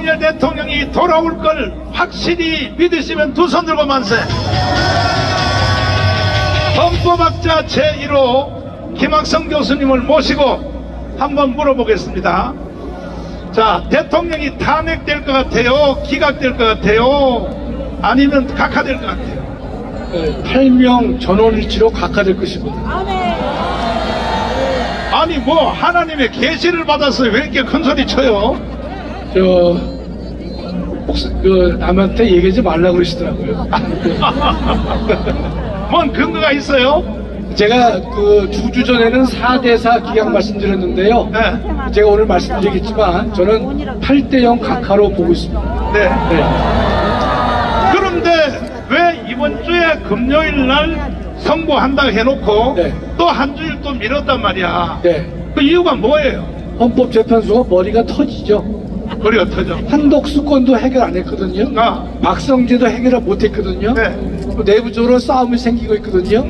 윤석열 대통령이 돌아올 걸 확실히 믿으시면 두 손 들고 만세. 헌법학자 제1호 김학성 교수님을 모시고 한번 물어보겠습니다. 자, 대통령이 탄핵될 것 같아요? 기각될 것 같아요? 아니면 각하될 것 같아요? 8명 전원일치로 각하될 것입니다. 아니 뭐 하나님의 계시를 받아서 왜 이렇게 큰 소리 쳐요? 남한테 얘기하지 말라고 그러시더라고요. 뭔 근거가 있어요? 제가 그 2주 전에는 4대4 기각 말씀드렸는데요. 네. 제가 오늘 말씀드리겠지만 저는 8대0 각하로 보고 있습니다. 네. 네. 그런데 왜 이번 주에 금요일 날 선고한다고 해놓고 네. 또 한 주일 또 미뤘단 말이야. 네. 그 이유가 뭐예요? 헌법재판소가 머리가 터지죠. 머리가 터져. 한독수 건도 해결 안 했거든요. 박성재도 해결을 못 했거든요. 네. 내부적으로 싸움이 생기고 있거든요.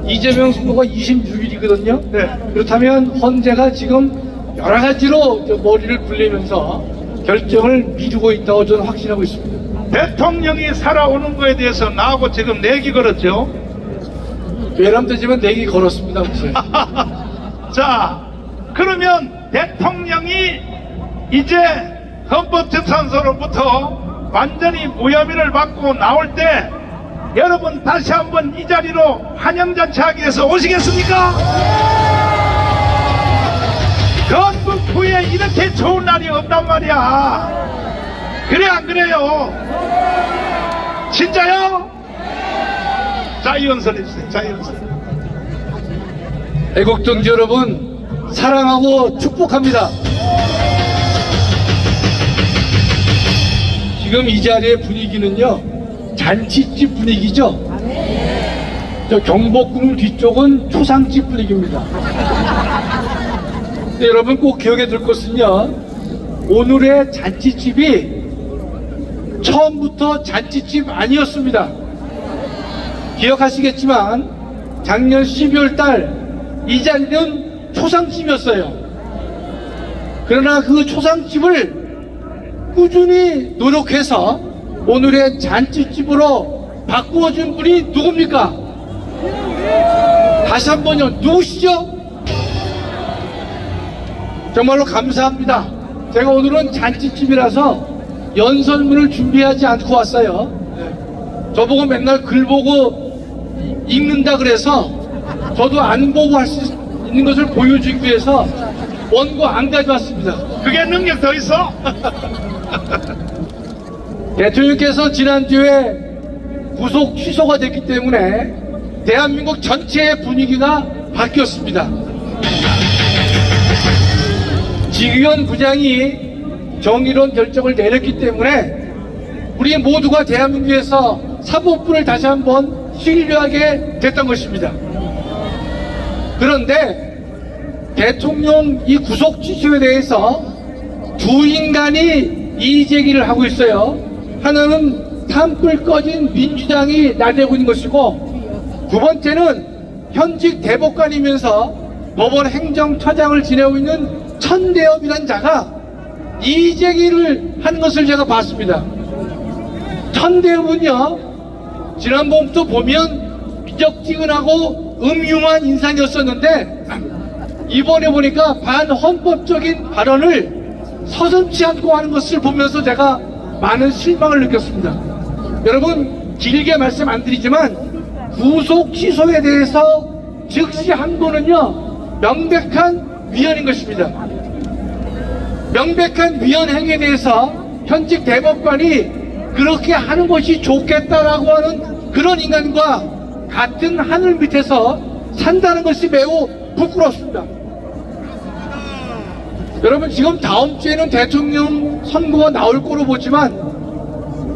이재명 선거가 26일이거든요. 네. 그렇다면 헌재가 지금 여러 가지로 머리를 굴리면서 결정을 미루고 있다고 저는 확신하고 있습니다. 대통령이 살아오는 거에 대해서 나하고 지금 내기 걸었죠. 외람되지만 내기 걸었습니다. 자, 그러면 대통령이 이제 헌법재판소로부터 완전히 무혐의를 받고 나올 때 여러분 다시 한번 이 자리로 환영잔치하기 위해서 오시겠습니까? 건국 후에 이렇게 좋은 날이 없단 말이야. 그래 안 그래요? 진짜요? 자의원설 해주세요. 자의원설. 애국동지 여러분, 사랑하고 축복합니다. 지금 이 자리의 분위기는요, 잔치집 분위기죠. 저 경복궁 뒤쪽은 초상집 분위기입니다. 근데 여러분 꼭 기억해 둘 것은요, 오늘의 잔치집이 처음부터 잔치집 아니었습니다. 기억하시겠지만 작년 12월 달 이 자리는 초상집이었어요. 그러나 그 초상집을 꾸준히 노력해서 오늘의 잔치집으로 바꾸어준 분이 누굽니까? 다시 한번요, 누구시죠? 정말로 감사합니다. 제가 오늘은 잔치집이라서 연설문을 준비하지 않고 왔어요. 저보고 맨날 글 보고 읽는다 그래서 저도 안 보고 할 수 있는 것을 보여주기 위해서 원고 안 가져왔습니다. 그게 능력 더 있어? 대통령께서 지난주에 구속 취소가 됐기 때문에 대한민국 전체의 분위기가 바뀌었습니다. 지규현 부장이 정의로운 결정을 내렸기 때문에 우리 모두가 대한민국에서 사법부를 다시 한번 신뢰하게 됐던 것입니다. 그런데 대통령 이 구속 취소에 대해서 두 인간이 이의제기를 하고 있어요. 하나는 산불 꺼진 민주당이 나대고 있는 것이고, 두 번째는 현직 대법관이면서 법원 행정처장을 지내고 있는 천대엽이라는 자가 이의제기를 한 것을 제가 봤습니다. 천대엽은요, 지난번부터 보면 미적지근하고 음흉한 인상이었었는데 이번에 보니까 반헌법적인 발언을 서슴지 않고 하는 것을 보면서 제가 많은 실망을 느꼈습니다. 여러분, 길게 말씀 안 드리지만 구속 취소에 대해서 즉시 항고는요, 명백한 위헌인 것입니다. 명백한 위헌 행위에 대해서 현직 대법관이 그렇게 하는 것이 좋겠다라고 하는 그런 인간과 같은 하늘 밑에서 산다는 것이 매우 부끄럽습니다. 여러분, 지금 다음 주에는 대통령 선거가 나올 거로 보지만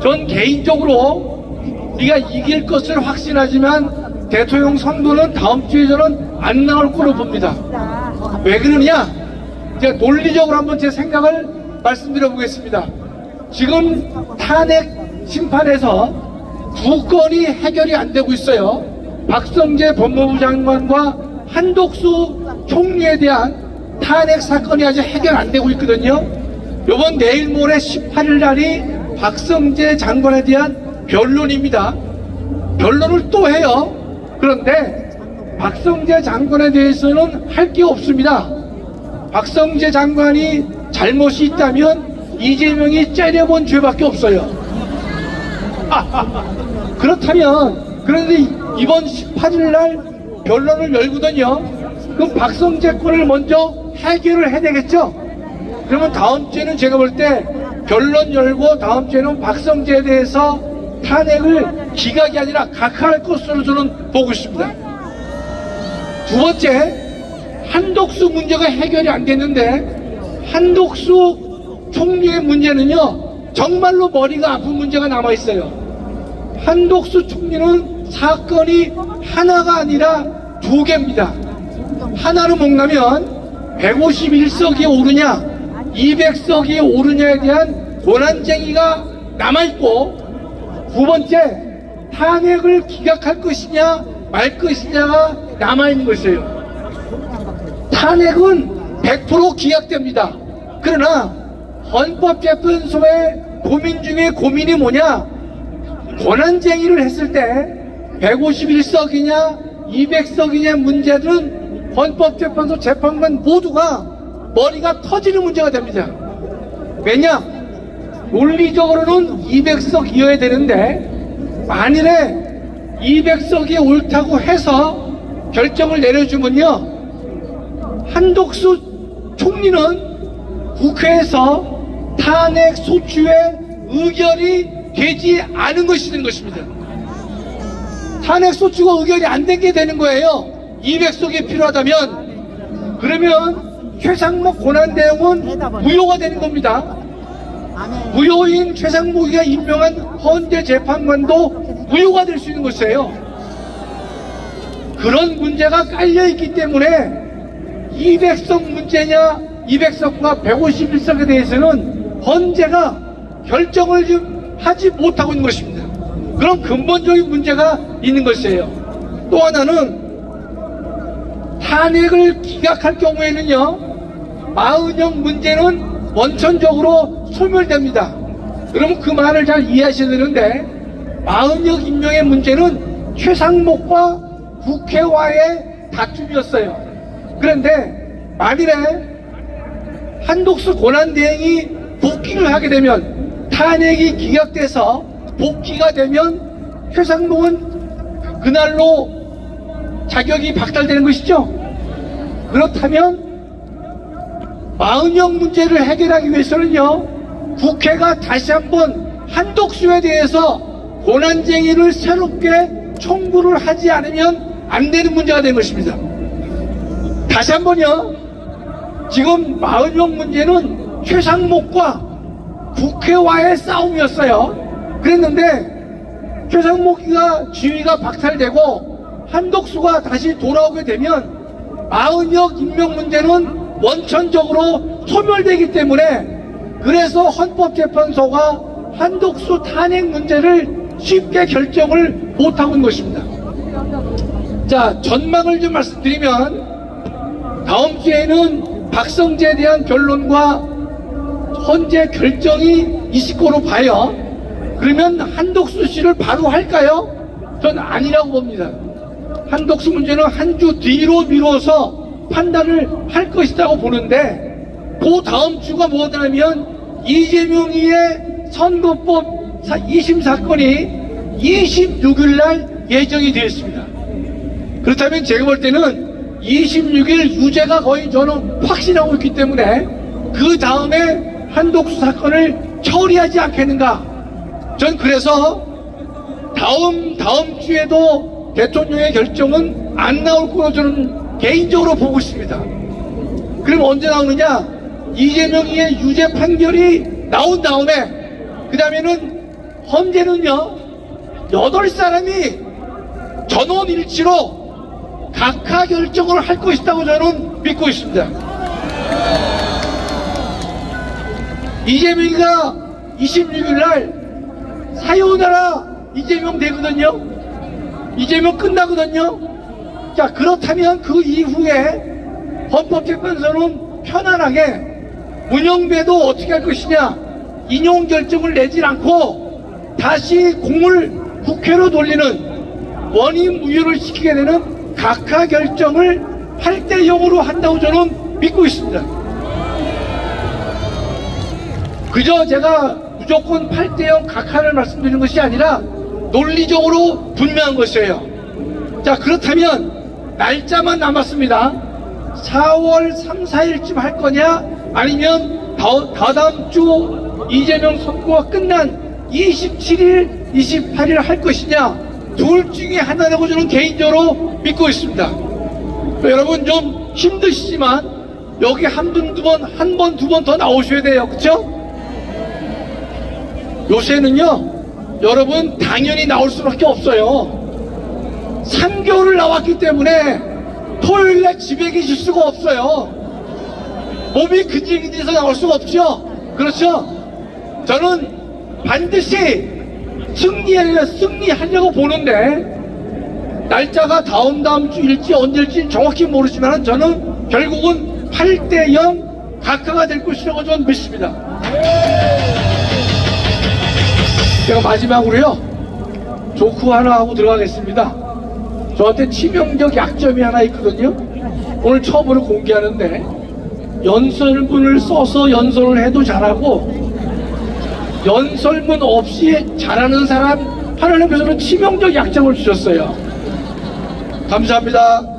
전 개인적으로 우리가 이길 것을 확신하지만 대통령 선거는 다음 주에 저는 안 나올 거로 봅니다. 왜 그러냐? 제가 논리적으로 한번 제 생각을 말씀드려 보겠습니다. 지금 탄핵 심판에서 두 건이 해결이 안 되고 있어요. 박성재 법무부 장관과 한독수 총리에 대한 탄핵 사건이 아직 해결 안 되고 있거든요. 요번 내일 모레 18일 날이 박성재 장관에 대한 변론입니다. 변론을 또 해요. 그런데 박성재 장관에 대해서는 할 게 없습니다. 박성재 장관이 잘못이 있다면 이재명이 째려본 죄밖에 없어요. 그렇다면, 그런데 이번 18일 날 변론을 열거든요. 그럼 박성재 건을 먼저 해결을 해야 되겠죠? 그러면 다음 주에는 제가 볼 때 변론 열고 다음 주에는 박성재에 대해서 탄핵을 기각이 아니라 각하할 것으로 저는 보고 있습니다. 두 번째, 한독수 문제가 해결이 안 됐는데 한독수 총리의 문제는요 정말로 머리가 아픈 문제가 남아있어요. 한독수 총리는 사건이 하나가 아니라 두 개입니다. 하나로 먹나면 151석이 오르냐 200석이 오르냐에 대한 권한쟁의가 남아있고, 두 번째 탄핵을 기각할 것이냐 말 것이냐가 남아있는 것이에요. 탄핵은 100% 기각됩니다. 그러나 헌법재판소의 고민 중에 고민이 뭐냐, 권한쟁의를 했을 때 151석이냐 200석이냐 문제는 헌법재판소 재판관 모두가 머리가 터지는 문제가 됩니다. 왜냐, 논리적으로는 200석이어야 되는데 만일에 200석이 옳다고 해서 결정을 내려주면요 한독수 총리는 국회에서 탄핵 소추의 의결이 되지 않은 것이 되는 것입니다. 탄핵 소추가 의결이 안 된 게 되는 거예요. 200석이 필요하다면. 그러면 최상목 권한대행은 무효가 되는 겁니다. 무효인 최상목이가 임명한 헌재 재판관도 무효가 될 수 있는 것이에요. 그런 문제가 깔려있기 때문에 200석 문제냐 200석과 151석에 대해서는 헌재가 결정을 좀 하지 못하고 있는 것입니다. 그런 근본적인 문제가 있는 것이에요. 또 하나는 탄핵을 기각할 경우에는요 40형 문제는 원천적으로 소멸됩니다. 그러면 그 말을 잘 이해하셔야 되는데 40형 임명의 문제는 최상목과 국회와의 다툼이었어요. 그런데 만일에 한독수 권한대행이 복귀를 하게 되면 탄핵이 기각돼서 복귀가 되면 최상목은 그날로 자격이 박탈되는 것이죠. 그렇다면 40형 문제를 해결하기 위해서는요 국회가 다시 한번 한독수에 대해서 권한쟁의를 새롭게 청구를 하지 않으면 안 되는 문제가 된 것입니다. 다시 한번요, 지금 40형 문제는 최상목과 국회와의 싸움이었어요. 그랬는데 최상목이가 지위가 박탈되고 한독수가 다시 돌아오게 되면 40형 임명 문제는 원천적으로 소멸되기 때문에, 그래서 헌법재판소가 한독수 탄핵 문제를 쉽게 결정을 못하고 있는 것입니다. 자, 전망을 좀 말씀드리면 다음 주에는 박성재에 대한 변론과 헌재 결정이 있을 거로 봐요. 그러면 한독수 씨를 바로 할까요? 전 아니라고 봅니다. 한독수 문제는 한 주 뒤로 미뤄서 판단을 할 것이라고 보는데, 그 다음 주가 뭐냐면 이재명의 선거법 2심 사건이 26일날 예정이 되어 있습니다. 그렇다면 제가 볼 때는 26일 유죄가 거의 저는 확신하고 있기 때문에 그 다음에 한독수 사건을 처리하지 않겠는가. 전 그래서 다음 주에도 대통령의 결정은 안 나올 거로 저는 개인적으로 보고 있습니다. 그럼 언제 나오느냐? 이재명의 유죄 판결이 나온 다음에, 그 다음에는 헌재는요 8사람이 전원일치로 각하 결정을 할 것이라고 저는 믿고 있습니다. 이재명이가 26일날 사요나라 이재명 되거든요. 이재명 끝나거든요. 자, 그렇다면 그 이후에 헌법재판소는 편안하게 문영배도 어떻게 할 것이냐, 인용 결정을 내질 않고 다시 공을 국회로 돌리는 원인 무효를 시키게 되는 각하 결정을 8대 0으로 한다고 저는 믿고 있습니다. 그저 제가 무조건 8대 0 각하를 말씀드리는 것이 아니라 논리적으로 분명한 것이에요. 자, 그렇다면 날짜만 남았습니다. 4월 3, 4일쯤 할 거냐, 아니면 다다음 주 이재명 선거가 끝난 27일, 28일 할 것이냐, 둘 중에 하나라고 저는 개인적으로 믿고 있습니다. 여러분 좀 힘드시지만 여기 한 번, 두 번 더 나오셔야 돼요. 그쵸? 요새는요, 여러분 당연히 나올 수밖에 없어요. 3개월을 나왔기 때문에 토요일날 집에 계실 수가 없어요. 몸이 근질근질해서 나올 수가 없죠. 그렇죠? 저는 반드시 승리하려고 보는데, 날짜가 다음 주일지 언제일지 정확히 모르지만 저는 결국은 8대 0 각하가 될 것이라고 저는 믿습니다. 제가 마지막으로요, 조크 하나 하고 들어가겠습니다. 저한테 치명적 약점이 하나 있거든요. 오늘 처음으로 공개하는데, 연설문을 써서 연설을 해도 잘하고 연설문 없이 잘하는 사람 하나님께서는 치명적 약점을 주셨어요. 감사합니다.